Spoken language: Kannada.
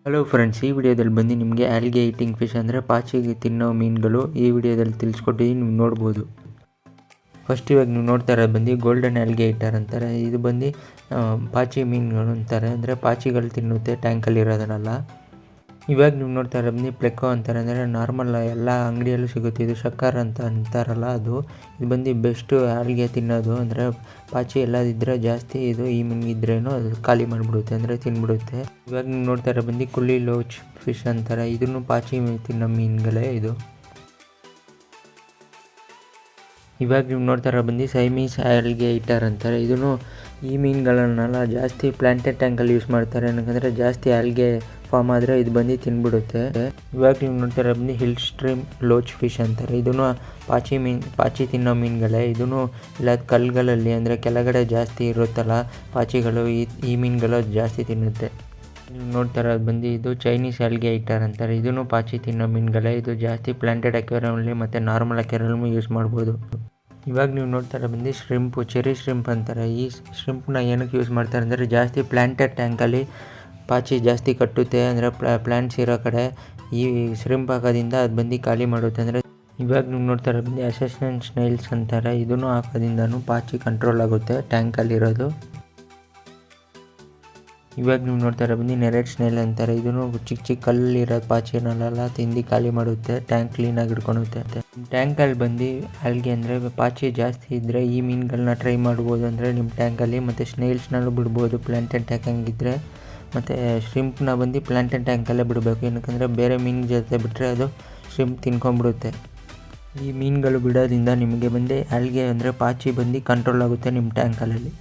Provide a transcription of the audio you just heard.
ಹಲೋ ಫ್ರೆಂಡ್ಸ್, ಈ ವಿಡಿಯೋದಲ್ಲಿ ಬಂದು ನಿಮಗೆ ಆಲ್ಗೆ ಈಟಿಂಗ್ ಫಿಶ್ ಅಂದರೆ ಪಾಚಿಗೆ ತಿನ್ನೋ ಮೀನುಗಳು ಈ ವಿಡಿಯೋದಲ್ಲಿ ತಿಳಿಸ್ಕೊಟ್ಟಿದ್ದೀನಿ, ನೀವು ನೋಡ್ಬೋದು. ಫಸ್ಟ್ ಇವಾಗ ನೀವು ನೋಡ್ತಾ ಇರೋದು ಬಂದು ಗೋಲ್ಡನ್ ಆಲ್ಗೆ ಈಟರ್ ಅಂತಾರೆ. ಇದು ಬಂದು ಪಾಚಿ ಮೀನುಗಳು ಅಂತಾರೆ, ಅಂದರೆ ಪಾಚಿಗಳು ತಿನ್ನುತ್ತೆ ಟ್ಯಾಂಕಲ್ಲಿ ಇರೋದನ್ನೆಲ್ಲ. ಇವಾಗ ನೀವು ನೋಡ್ತಾ ಇರೋದು ಬಂದು ಪ್ಲೆಕೋ ಅಂತಾರೆ, ಅಂದರೆ ನಾರ್ಮಲ್ ಎಲ್ಲ ಅಂಗಡಿಯಲ್ಲೂ ಸಿಗುತ್ತೆ. ಇದು ಶಕ್ಕರ್ ಅಂತ ಅಂತಾರಲ್ಲ ಅದು. ಇದು ಬಂದು ಬೆಸ್ಟು ಆಲ್ಗೆ ತಿನ್ನೋದು, ಅಂದರೆ ಪಾಚಿ ಎಲ್ಲದಿದ್ದರೆ ಜಾಸ್ತಿ ಇದು ಈ ಮೀನಿಗಿದ್ರೇನು ಅದು ಖಾಲಿ ಮಾಡಿಬಿಡುತ್ತೆ, ಅಂದರೆ ತಿನ್ಬಿಡುತ್ತೆ. ಇವಾಗ ನೀವು ನೋಡ್ತಾ ಇರೋ ಬಂದು ಕುಳ್ಳಿ ಲೋಚ್ ಫಿಶ್ ಅಂತಾರೆ. ಇದನ್ನು ಪಾಚಿ ತಿನ್ನೋ ಮೀನುಗಳೇ ಇದು. ಇವಾಗ ನೀವು ನೋಡ್ತಾ ಇರೋ ಬಂದು ಸೈಮೀಸ್ ಆಲ್ಗೆ ಈಟರ್ ಅಂತಾರೆ. ಇದನ್ನು ಈ ಮೀನುಗಳನ್ನೆಲ್ಲ ಜಾಸ್ತಿ ಪ್ಲಾಂಟೆಡ್ ಟ್ಯಾಂಕಲ್ಲಿ ಯೂಸ್ ಮಾಡ್ತಾರೆ, ಯಾಕಂದರೆ ಜಾಸ್ತಿ ಆಲ್ಗೆ ಫಾರ್ಮ್ ಆದರೆ ಇದು ಬಂದು ತಿನ್ಬಿಡುತ್ತೆ. ಇವಾಗ ನೀವು ನೋಡ್ತಾ ಇರೋ ಬಂದು ಹಿಲ್ ಸ್ಟ್ರೀಮ್ ಲೋಚ್ ಫಿಶ್ ಅಂತಾರೆ. ಇದನ್ನು ಪಾಚಿ ತಿನ್ನೋ ಮೀನುಗಳೇ. ಇದನ್ನು ಇಲ್ಲ ಕಲ್ಲುಗಳಲ್ಲಿ, ಅಂದರೆ ಕೆಳಗಡೆ ಜಾಸ್ತಿ ಇರುತ್ತಲ್ಲ ಪಾಚಿಗಳು, ಈ ಮೀನುಗಳು ಜಾಸ್ತಿ ತಿನ್ನುತ್ತೆ. ನೀವು ನೋಡ್ತಾ ಇರೋದು ಬಂದು ಇದು ಚೈನೀಸ್ ಆಲ್ಗೆ ಈಟರ್ ಅಂತಾರೆ. ಇದನ್ನು ಪಾಚಿ ತಿನ್ನೋ ಮೀನುಗಳೇ. ಇದು ಜಾಸ್ತಿ ಪ್ಲಾಂಟೆಡ್ ಅಕ್ವೇರಿಯಮಲ್ಲಿ ಮತ್ತು ನಾರ್ಮಲ್ ಅಕ್ವೇರಿಯಮ್ ಯೂಸ್ ಮಾಡ್ಬೋದು. ಇವಾಗ ನೀವು ನೋಡ್ತಾ ಇರೋ ಬಂದು ಶ್ರಿಂಪು, ಚೆರಿ ಶ್ರಿಂಪ್ ಅಂತಾರೆ. ಈ ಶ್ರಿಂಪ್ನ ಏನಕ್ಕೆ ಯೂಸ್ ಮಾಡ್ತಾರೆ ಅಂದರೆ ಜಾಸ್ತಿ ಪ್ಲಾಂಟೆಡ್ ಟ್ಯಾಂಕಲ್ಲಿ ಪಾಚಿ ಜಾಸ್ತಿ ಕಟ್ಟುತ್ತೆ, ಅಂದರೆ ಪ್ಲ್ಯಾಂಟ್ಸ್ ಇರೋ ಕಡೆ ಈ ಶ್ರಿಂಪ್ ಹಾಕೋದ್ರಿಂದ ಅದು ಬಂದು ಖಾಲಿ ಮಾಡುತ್ತೆ. ಅಂದರೆ ಇವಾಗ ನೀವು ನೋಡ್ತಾ ಇರೋ ಬಂದು ಅಸೆಷನ್ ಸ್ನೈಲ್ಸ್ ಅಂತಾರೆ. ಇದನ್ನು ಹಾಕೋದ್ರಿಂದನೂ ಪಾಚಿ ಕಂಟ್ರೋಲ್ ಆಗುತ್ತೆ ಟ್ಯಾಂಕಲ್ಲಿರೋದು. ಇವಾಗ ನೀವು ನೋಡ್ತಾ ಇರೋ ಬಂದು ನೆರೆಡ್ ಸ್ನೇಲ್ ಅಂತಾರೆ. ಇದನ್ನು ಚಿಕ್ಕ ಚಿಕ್ಕ ಕಲ್ಲಿರೋ ಪಾಚಿನೆಲ್ಲ ತಿಂದು ಖಾಲಿ ಮಾಡುತ್ತೆ, ಟ್ಯಾಂಕ್ ಕ್ಲೀನಾಗಿ ಇಟ್ಕೊಳುತ್ತೆ. ಟ್ಯಾಂಕಲ್ಲಿ ಬಂದು ಆಲ್ಗೆ ಅಂದರೆ ಪಾಚಿ ಜಾಸ್ತಿ ಇದ್ದರೆ ಈ ಮೀನುಗಳನ್ನ ಟ್ರೈ ಮಾಡ್ಬೋದು, ಅಂದರೆ ನಿಮ್ಮ ಟ್ಯಾಂಕಲ್ಲಿ. ಮತ್ತು ಸ್ನೇಲ್ಸ್ನಲ್ಲೂ ಬಿಡ್ಬೋದು ಪ್ಲಾಂಟೆಡ್ ಟ್ಯಾಂಕ್ ಹಂಗಿದ್ರೆ. ಮತ್ತು ಶ್ರಿಂಪ್ನ ಬಂದು ಪ್ಲಾಂಟೆಡ್ ಟ್ಯಾಂಕಲ್ಲೇ ಬಿಡಬೇಕು, ಏನಕ್ಕಂದರೆ ಬೇರೆ ಮೀನು ಜೊತೆ ಬಿಟ್ಟರೆ ಅದು ಶ್ರಿಂಪ್ ತಿನ್ಕೊಂಡ್ಬಿಡುತ್ತೆ. ಈ ಮೀನುಗಳು ಬಿಡೋದ್ರಿಂದ ನಿಮಗೆ ಬಂದು ಆಲ್ಗೆ ಅಂದರೆ ಪಾಚಿ ಬಂದು ಕಂಟ್ರೋಲ್ ಆಗುತ್ತೆ ನಿಮ್ಮ ಟ್ಯಾಂಕಲ್ಲಿ.